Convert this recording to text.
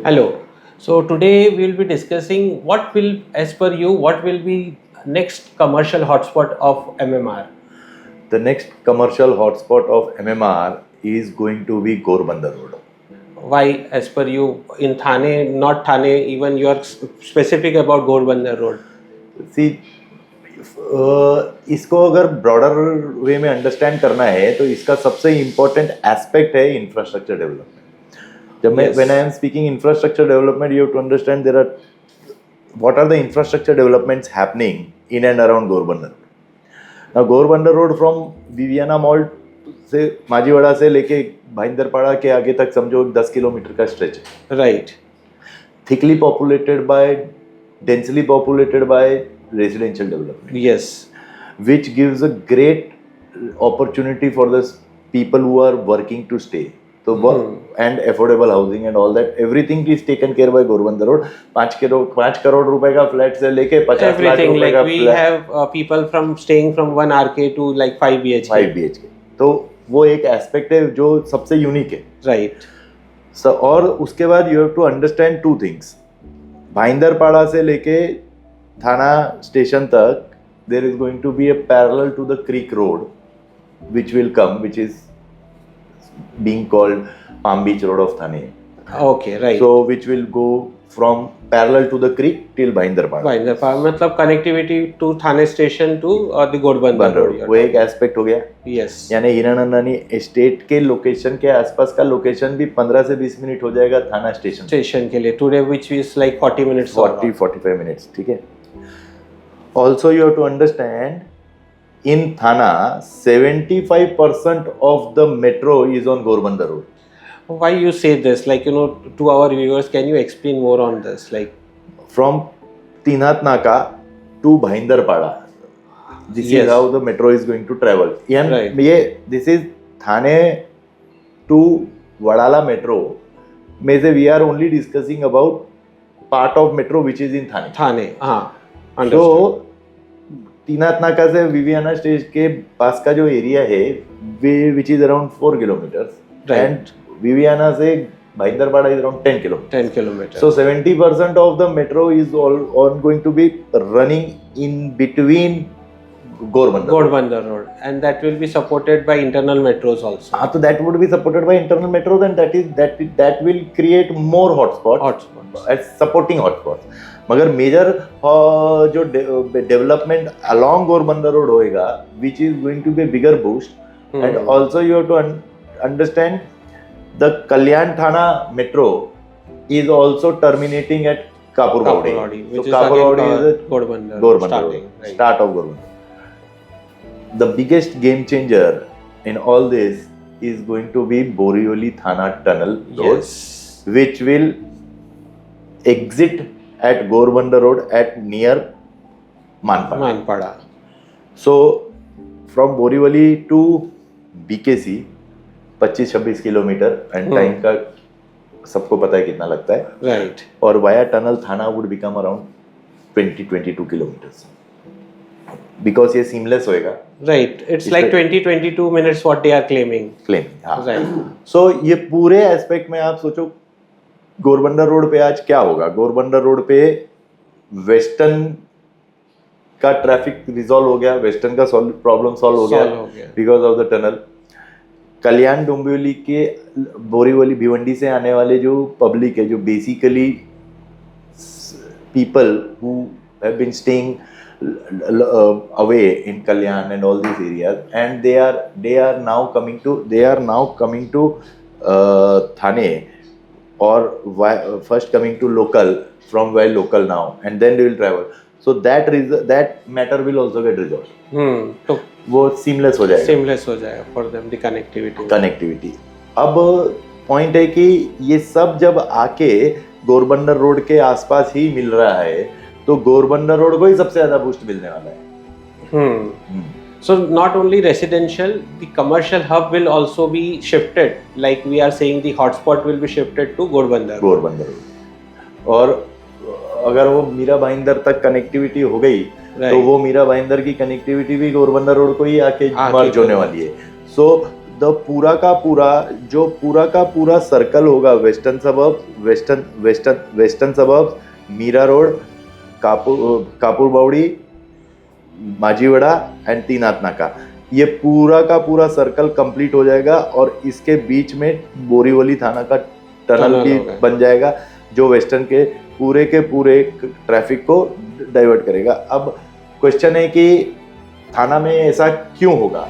Hello. So today we will be discussing as per you, what will be next commercial hotspot of MMR? The next commercial hotspot of MMR is going to be Gorbandar Road. Why, as per you, in Thane, not Thane, even you are specific about Gorbandar Road? See, इसको अगर broader वे में understand करना है तो इसका सबसे important aspect है infrastructure development. जब मैं Yes. When I am speaking infrastructure development, you have to understand there are what are the infrastructure developments happening in and around Gorbandar Road. Now Gorbandar Road from Viviana mall से माझीवाड़ा से लेके भाईंदरपाड़ा के आगे तक समझो 10 kilometre का stretch है. Right. Thickly populated by, densely populated by residential development, Yes. which gives a great opportunity for the people who are working to stay. So and affordable housing and all that, everything is taken care by Gorbandar Road. 5 crore रुपए का flat से लेके 50 lakh Everything, रुपए like का we flat, have people from staying from 1 RK to like 5 BHK. 5 BHK. तो वो एक aspect है जो सबसे यूनिक है. Right. और उसके बाद you have to understand two things. Bhayandarpada से लेके थाना स्टेशन तक there is going to be a parallel to the creek road which will come, which is being called Palm Beach Road of Thane. Okay, right. So which will go from parallel to the creek till Bhindarpara. Bhindarpara, मतलब connectivity to Thane station to the Gorbandar Road. वो एक aspect हो गया. Yes. यानी Hiranandani estate के location के आसपास का लोकेशन भी 15 से 20 मिनट हो जाएगा थाना स्टेशन स्टेशन के लिए. Today which is like 40 minutes. 40-45 minutes. ठीक है. Also you have to understand, in Thana 75% of the metro is on Gorbandar Road. Why you say this? Like, to our viewers, can you explain more on this? Like, From Tinath Naka to Bhindarpada, this Yes. is how the metro is going to travel. And Right. this is Thane to Vadala metro. में से we are only discussing about part of metro which is in Thane. Thane, तो understood. तीनाथ नाका से Viviana stage के पास का जो area है which is around 4 kilometre, Right. And Viviana से Bhayandarpada is around 10 kilometre. 10 kilometers. So 70% of the metro is all going to be running in between Gorbandar. Gorbandar Road, and that will be supported by internal metros also. हाँ, तो that would be supported by internal metro, then that will create more hotspots. Hotspots. As supporting hotspots. मगर major जो development along Gorbandar Road होएगा, which is going to be a bigger boost. And also you have to understand the Kalyan Thana metro is also terminating at Kapur Baudi. Which So is Kapur again Baudi is a Gorbandar Gorbandar starting. Road, Right. start of Gorbandar. The biggest game changer in all this is going to be Borivali Thana Tunnel Road, Yes. which will exit at Gorbandar Road at near Manpada. Manpada. So from Borivali to BKC 25-26 kilometre, and time का सबको पता है कितना लगता है. Right. और via tunnel थाना would become around 20-22 kilometres, because ये सीमलेस होएगा. Right. It's like 20-22 minutes what they are claiming. Claim. हाँ. Right. सो ये पूरे एस्पेक्ट में आप सोचो गोरबंदर रोड पे आज क्या होगा. गोरबंदर रोड पे वेस्टर्न का ट्रैफिक रिजॉल्व हो गया, वेस्टर्न का प्रॉब्लम सॉल्व हो Solve हो गया गया. Because of the tunnel. Kalyan Dombivli के बोरीवली भिवंडी से आने वाले जो पब्लिक है, जो basically people who have been staying away in Kalyan and all these areas, and they are now coming to Thane, or first coming to local from where local now, and then they will travel. So that matter will also get resolved. तो वो seamless हो जाएगा. seamless हो जाएगा for them the connectivity. Connectivity. अब point है कि ये सब जब आके गोरबंदर रोड के आसपास ही मिल रहा है, तो गोरबंदर रोड को ही सबसे ज्यादा बूस्ट मिलने वाला है. So not only residential, the commercial hub will also be shifted. Like we are saying, the hotspot will be shifted to Gorbandar. Ghodbunder road. और अगर वो मीरा भाईंदर तक कनेक्टिविटी हो गई, तो वो मीरा भाईंदर की कनेक्टिविटी भी गोरबंदर रोड को ही आके मर्ज होने वाली है. सो पूरा का पूरा सर्कल होगा, western suburb, Meera road, Kapoor बावड़ी, माजीवाड़ा एंड तीनाथ नाका, ये पूरा का पूरा सर्कल कंप्लीट हो जाएगा और इसके बीच में बोरीवली थाना का टनल भी होगा। बन जाएगा जो वेस्टर्न के पूरे ट्रैफिक को डाइवर्ट करेगा। अब क्वेश्चन है कि थाना में ऐसा क्यों होगा?